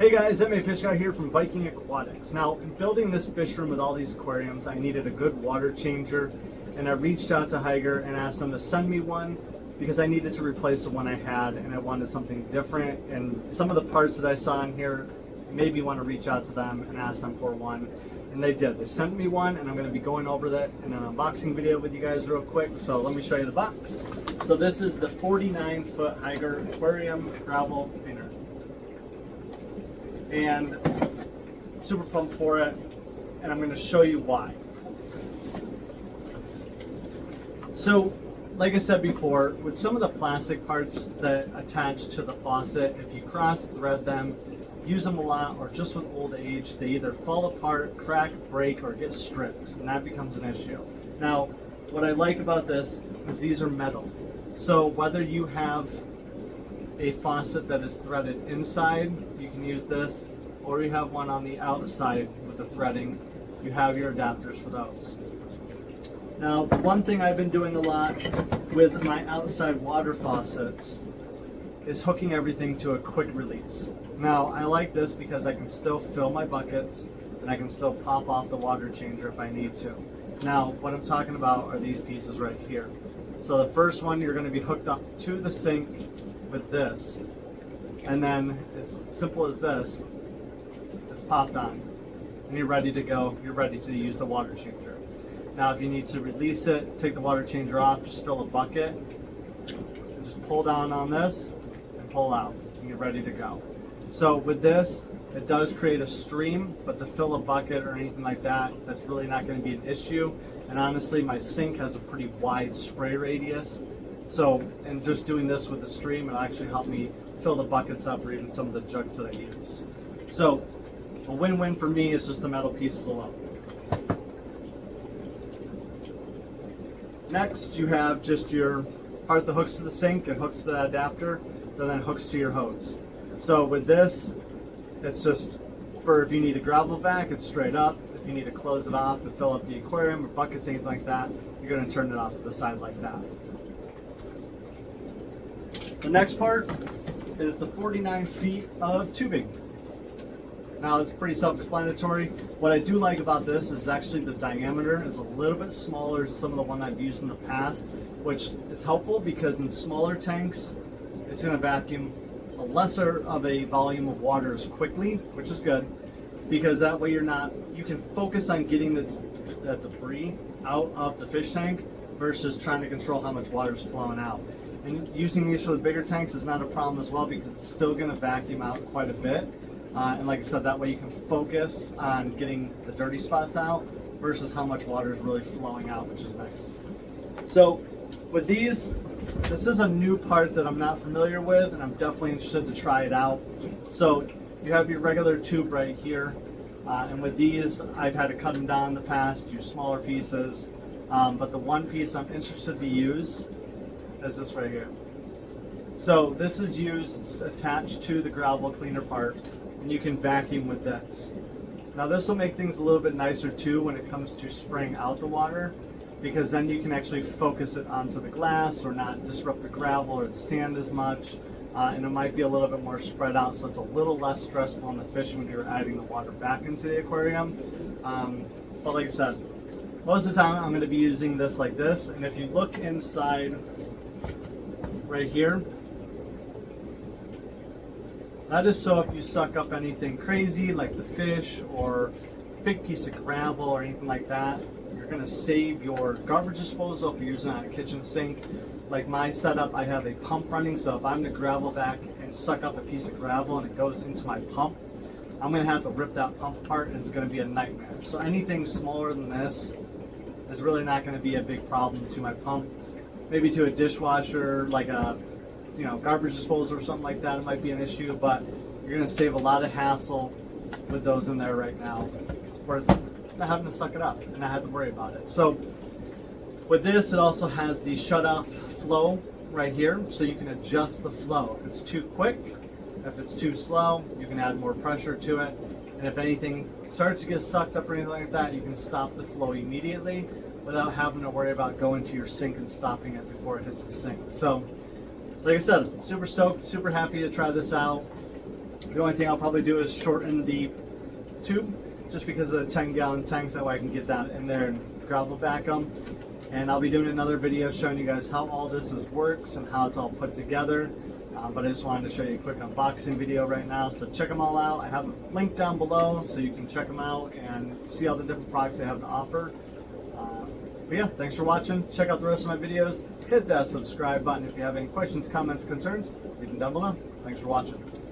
Hey guys, I'm a fish guy here from Viking Aquatics. Now, in building this fish room with all these aquariums, I needed a good water changer, and I reached out to Hygger and asked them to send me one because I needed to replace the one I had and I wanted something different. And some of the parts that I saw in here made me want to reach out to them and ask them for one, and they did. They sent me one, and I'm going to be going over that in an unboxing video with you guys real quick. So let me show you the box. So this is the 49-foot Hygger Aquarium Gravel Cleaner. And super pumped for it, and I'm going to show you why. So, like I said before, with some of the plastic parts that attach to the faucet, if you cross thread them, use them a lot, or just with old age, they either fall apart, crack, break, or get stripped, and that becomes an issue. Now, what I like about this is these are metal. So whether you have a faucet that is threaded inside, you can use this, or you have one on the outside with the threading, you have your adapters for those. Now, the one thing I've been doing a lot with my outside water faucets is hooking everything to a quick release. Now, I like this because I can still fill my buckets and I can still pop off the water changer if I need to. Now, what I'm talking about are these pieces right here. So the first one, you're going to be hooked up to the sink with this, and then as simple as this, it's popped on and you're ready to go. You're ready to use the water changer. Now if you need to release it, take the water changer off, just fill a bucket and just pull down on this and pull out and you're ready to go. So with this, it does create a stream, but to fill a bucket or anything like that, that's really not going to be an issue. And honestly, my sink has a pretty wide spray radius. So, and just doing this with the stream, it'll actually help me fill the buckets up, or even some of the jugs that I use. So, a win-win for me is just the metal pieces alone. Next, you have just your part that hooks to the sink and hooks to the adapter, that then hooks to your hose. So with this, it's just for if you need a gravel vac, it's straight up. If you need to close it off to fill up the aquarium or buckets, anything like that, you're going to turn it off to the side like that. The next part is the 49 feet of tubing. Now it's pretty self-explanatory. What I do like about this is actually the diameter is a little bit smaller than some of the one I've used in the past, which is helpful because in smaller tanks, it's going to vacuum a lesser of a volume of waters quickly, which is good, because that way you can focus on getting the debris out of the fish tank versus trying to control how much water is flowing out. And using these for the bigger tanks is not a problem as well, because it's still going to vacuum out quite a bit. And like I said, that way you can focus on getting the dirty spots out versus how much water is really flowing out, which is nice. So with these, this is a new part that I'm not familiar with, and I'm definitely interested to try it out. So you have your regular tube right here, and with these, I've had to cut them down in the past, use smaller pieces, but the one piece I'm interested to use is this right here. So this is used, it's attached to the gravel cleaner part, and you can vacuum with this. Now this will make things a little bit nicer too when it comes to spraying out the water, because then you can actually focus it onto the glass or not disrupt the gravel or the sand as much, and it might be a little bit more spread out, so it's a little less stressful on the fish when you're adding the water back into the aquarium. But like I said, most of the time I'm going to be using this like this, and if you look inside right here, that is so if you suck up anything crazy like the fish or big piece of gravel or anything like that, you're going to save your garbage disposal if you're using it on a kitchen sink. Like my setup, I have a pump running, so if I'm to gravel vac and suck up a piece of gravel and it goes into my pump, I'm going to have to rip that pump apart and it's going to be a nightmare. So anything smaller than this is really not going to be a big problem to my pump. Maybe to a dishwasher, like a garbage disposal or something like that, it might be an issue, but you're going to save a lot of hassle with those in there right now. It's worth not having to suck it up and not have to worry about it. So with this, it also has the shut-off flow right here, so you can adjust the flow. If it's too quick, if it's too slow, you can add more pressure to it. And if anything starts to get sucked up or anything like that, you can stop the flow immediately without having to worry about going to your sink and stopping it before it hits the sink. So like I said, super stoked, super happy to try this out. The only thing I'll probably do is shorten the tube, just because of the 10-gallon tanks. That way I can get down in there and gravel back them. And I'll be doing another video showing you guys how all this works and how it's all put together. But I just wanted to show you a quick unboxing video right now. So check them all out. I have a link down below so you can check them out and see all the different products they have to offer. But yeah, thanks for watching. Check out the rest of my videos. Hit that subscribe button if you have any questions, comments, concerns. Leave them down below. Thanks for watching.